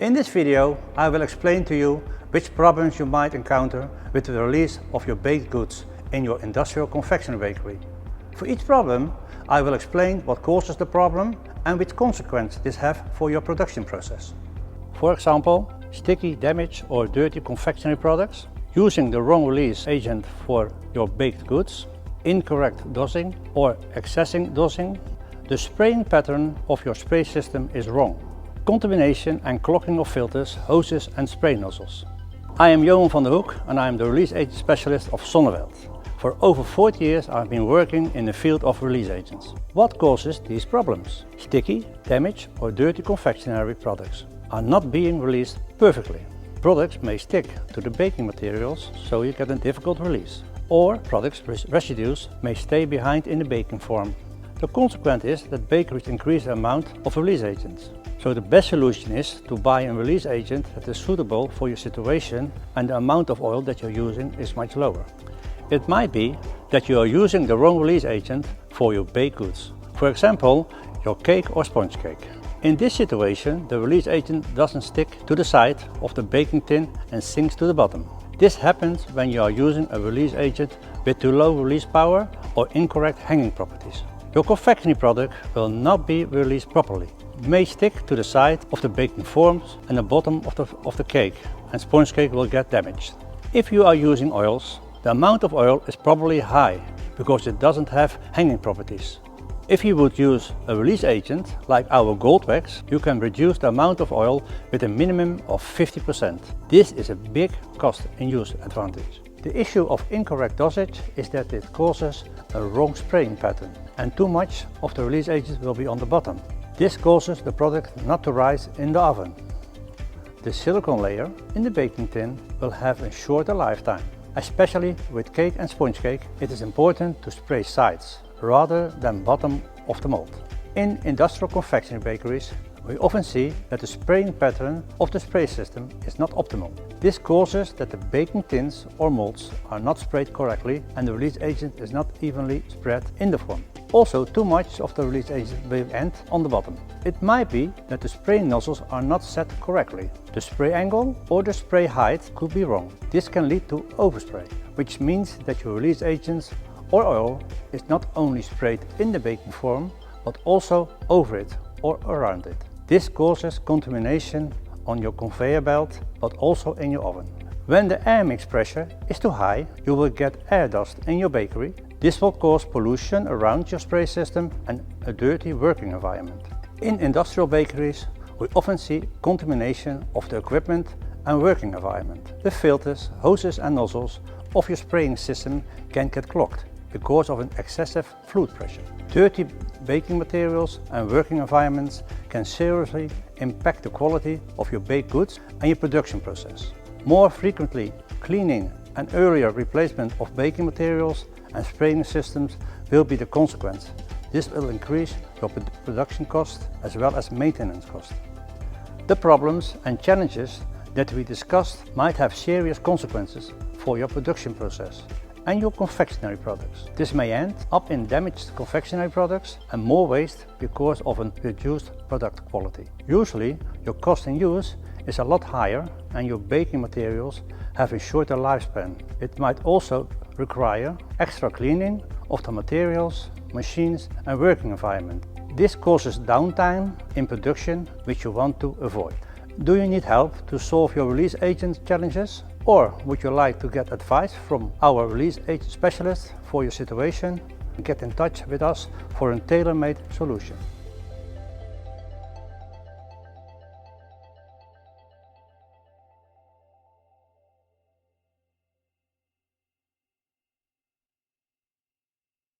In this video, I will explain to you which problems you might encounter with the release of your baked goods in your industrial confectionery bakery. For each problem, I will explain what causes the problem and which consequence this has for your production process. For example, sticky, damaged or dirty confectionery products, using the wrong release agent for your baked goods, incorrect dosing or excessive dosing, the spraying pattern of your spray system is wrong, contamination and clogging of filters, hoses and spray nozzles. I am Johan van der Hoek and I am the release agent specialist of Sonneveld. For over 40 years I have been working in the field of release agents. What causes these problems? Sticky, damaged or dirty confectionery products are not being released perfectly. Products may stick to the baking materials, so you get a difficult release. Or products residues may stay behind in the baking form. The consequence is that bakeries increase the amount of release agents. So the best solution is to buy a release agent that is suitable for your situation and the amount of oil that you're using is much lower. It might be that you are using the wrong release agent for your baked goods. For example, your cake or sponge cake. In this situation, the release agent doesn't stick to the side of the baking tin and sinks to the bottom. This happens when you are using a release agent with too low release power or incorrect hanging properties. Your confectionery product will not be released properly. It may stick to the side of the baking forms and the bottom of the cake, and sponge cake will get damaged. If you are using oils, the amount of oil is probably high because it doesn't have hanging properties. If you would use a release agent like our gold wax, you can reduce the amount of oil with a minimum of 50%. This is a big cost in use advantage. The issue of incorrect dosage is that it causes a wrong spraying pattern and too much of the release agent will be on the bottom. This causes the product not to rise in the oven. The silicone layer in the baking tin will have a shorter lifetime. Especially with cake and sponge cake, it is important to spray sides rather than bottom of the mold. In industrial confectionery bakeries, we often see that the spraying pattern of the spray system is not optimal. This causes that the baking tins or molds are not sprayed correctly and the release agent is not evenly spread in the form. Also, too much of the release agent will end on the bottom. It might be that the spray nozzles are not set correctly. The spray angle or the spray height could be wrong. This can lead to overspray, which means that your release agents or oil is not only sprayed in the baking form, but also over it or around it. This causes contamination on your conveyor belt, but also in your oven. When the air mix pressure is too high, you will get air dust in your bakery. This will cause pollution around your spray system and a dirty working environment. In industrial bakeries, we often see contamination of the equipment and working environment. The filters, hoses and nozzles of your spraying system can get clogged because of an excessive fluid pressure. Dirty baking materials and working environments can seriously impact the quality of your baked goods and your production process. More frequently cleaning and earlier replacement of baking materials and spraying systems will be the consequence. This will increase your production cost as well as maintenance cost. The problems and challenges that we discussed might have serious consequences for your production process and your confectionery products. This may end up in damaged confectionery products and more waste because of a reduced product quality. Usually, your cost in use is a lot higher and your baking materials have a shorter lifespan. It might also require extra cleaning of the materials, machines and working environment. This causes downtime in production, which you want to avoid. Do you need help to solve your release agent challenges? Or would you like to get advice from our release agent specialist for your situation? Get in touch with us for a tailor-made solution.